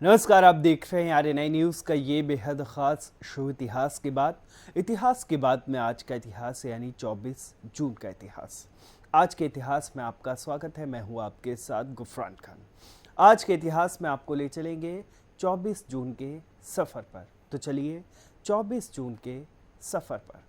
नमस्कार, आप देख रहे हैं आरएनआई न्यूज़ का ये बेहद ख़ास शो इतिहास की बात में आज का इतिहास यानी 24 जून का इतिहास। आज के इतिहास में आपका स्वागत है। मैं हूँ आपके साथ गुफरान खान। आज के इतिहास में आपको ले चलेंगे 24 जून के सफ़र पर। तो चलिए 24 जून के सफ़र पर।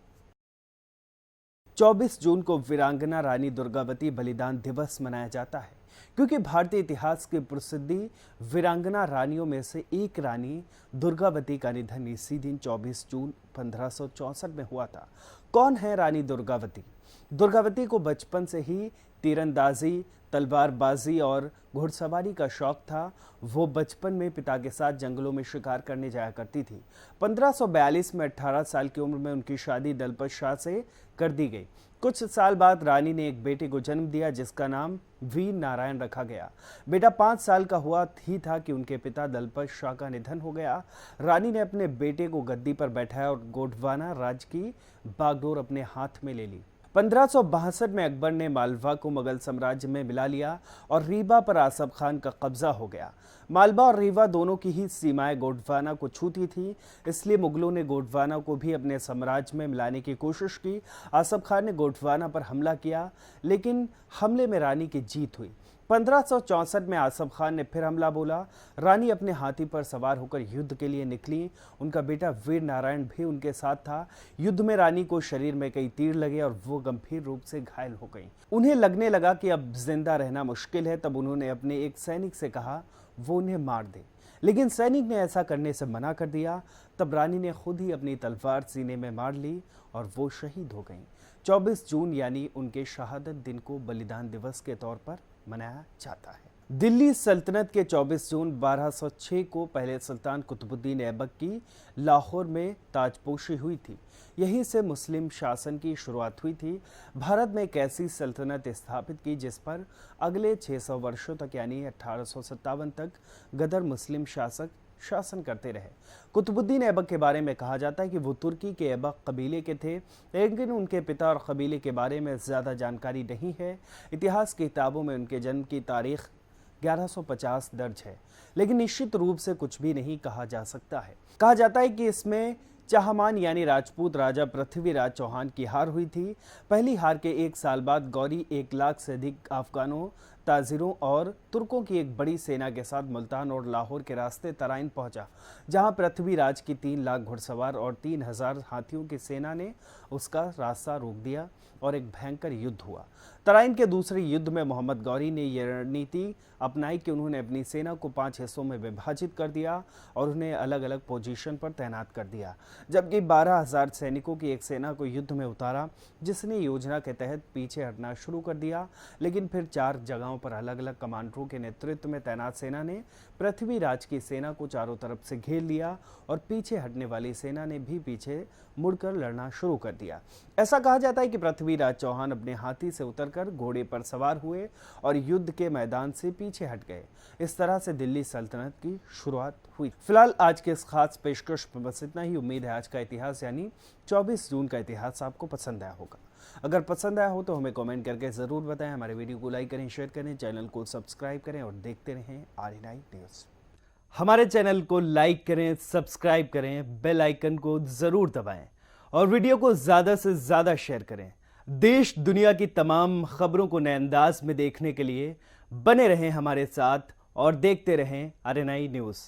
24 जून को वीरांगना रानी दुर्गावती बलिदान दिवस मनाया जाता है क्योंकि भारतीय इतिहास की प्रसिद्धि वीरांगना रानियों में से एक रानी दुर्गावती का निधन इसी दिन 24 जून 1564 में हुआ था। कौन है रानी दुर्गावती? दुर्गावती को बचपन से ही तीरंदाजी, तलवारबाजी और घुड़सवारी का शौक था। वो बचपन में पिता के साथ जंगलों में शिकार करने जाया करती थी। 1542 में 18 साल की उम्र में उनकी शादी दलपत शाह से कर दी गई। कुछ साल बाद रानी ने एक बेटे को जन्म दिया जिसका नाम वीर नारायण रखा गया। बेटा 5 साल का हुआ ही था कि उनके पिता दलपत शाह का निधन हो गया। रानी ने अपने बेटे को गद्दी पर बैठाया और गोंडवाना राज्य की बागडोर अपने हाथ में ले ली। 1562 में अकबर ने मालवा को मुगल साम्राज्य में मिला लिया और रीवा पर आसफ खान का कब्जा हो गया। मालवा और रीवा दोनों की ही सीमाएं गोंडवाना को छूती थी, इसलिए मुगलों ने गोंडवाना को भी अपने साम्राज्य में मिलाने की कोशिश की। आसफ खान ने गोंडवाना पर हमला किया, लेकिन हमले में रानी की जीत हुई। 1564 में आसफ खान ने फिर हमला बोला। रानी अपने हाथी पर सवार होकर युद्ध के लिए निकली। उनका बेटा वीर नारायण भी उनके साथ था। युद्ध में रानी को शरीर में कई तीर लगे और वो गंभीर रूप से घायल हो गई। उन्हें लगने लगा कि अब जिंदा रहना मुश्किल है। तब उन्होंने अपने एक सैनिक से कहा वो उन्हें मार दे, लेकिन सैनिक ने ऐसा करने से मना कर दिया। तब रानी ने खुद ही अपनी तलवार सीने में मार ली और वो शहीद हो गईं। 24 जून यानी उनके शहादत दिन को बलिदान दिवस के तौर पर मनाया जाता है। दिल्ली सल्तनत के 24 जून 1206 को पहले सुल्तान कुतुबुद्दीन ऐबक की लाहौर में ताजपोशी हुई थी। यहीं से मुस्लिम शासन की शुरुआत हुई थी। भारत में एक ऐसी सल्तनत स्थापित की जिस पर अगले 600 वर्षों तक यानी 1857 तक गदर मुस्लिम शासक शासन करते रहे। कुतुबुद्दीन ऐबक के बारे में कहा जाता है कि वो तुर्की के ऐबक कबीले के थे, लेकिन उनके पिता और कबीले के बारे में ज़्यादा जानकारी नहीं है। इतिहास की किताबों में उनके जन्म की तारीख 1150 दर्ज है, लेकिन निश्चित रूप से कुछ भी नहीं कहा जा सकता है। कहा जाता है कि इसमें चाहमान यानी राजपूत राजा पृथ्वीराज चौहान की हार हुई थी। पहली हार के 1 साल बाद गौरी 1 लाख से अधिक अफगानों, ताजिरों और तुर्कों की एक बड़ी सेना के साथ मुल्तान और लाहौर के रास्ते तराइन पहुंचा, जहां पृथ्वीराज की 3 लाख घुड़सवार और 3000 हाथियों की सेना ने उसका रास्ता रोक दिया और एक भयंकर युद्ध हुआ। तराइन के दूसरे युद्ध में मोहम्मद गौरी ने यह रणनीति अपनाई कि उन्होंने अपनी सेना को 5 हिस्सों में विभाजित कर दिया और उन्हें अलग अलग पोजीशन पर तैनात कर दिया, जबकि 12,000 सैनिकों की एक सेना को युद्ध में उतारा, जिसने योजना के तहत पीछे हटना शुरू कर दिया। लेकिन फिर 4 जगहों पर अलग अलग कमांडरों के नेतृत्व में तैनात सेना ने पृथ्वीराज की सेना को चारों तरफ से घेर लिया और पीछे हटने वाली सेना ने भी पीछे मुड़कर लड़ना शुरू कर दिया। ऐसा कहा जाता है कि पृथ्वीराज चौहान अपने हाथी से उतरकर घोड़े पर सवार हुए और युद्ध के मैदान से पीछे हट गए। इस तरह से दिल्ली सल्तनत की शुरुआत हुई। फिलहाल आज के इस खास पेशकश में बस इतना ही। उम्मीद है आज का इतिहास यानी 24 जून का इतिहास आपको पसंद आया होगा। अगर पसंद आया हो तो हमें कमेंट करके ज़रूर बताएं। हमारे वीडियो को लाइक करें, शेयर करें, चैनल को सब्सक्राइब करें और देखते रहें आरएनआई न्यूज़। हमारे चैनल को लाइक करें, सब्सक्राइब करें, बेल आइकन को ज़रूर दबाएं और वीडियो को ज़्यादा से ज़्यादा शेयर करें। देश दुनिया की तमाम खबरों को नए अंदाज में देखने के लिए बने रहें हमारे साथ और देखते रहें आरएनआई न्यूज़।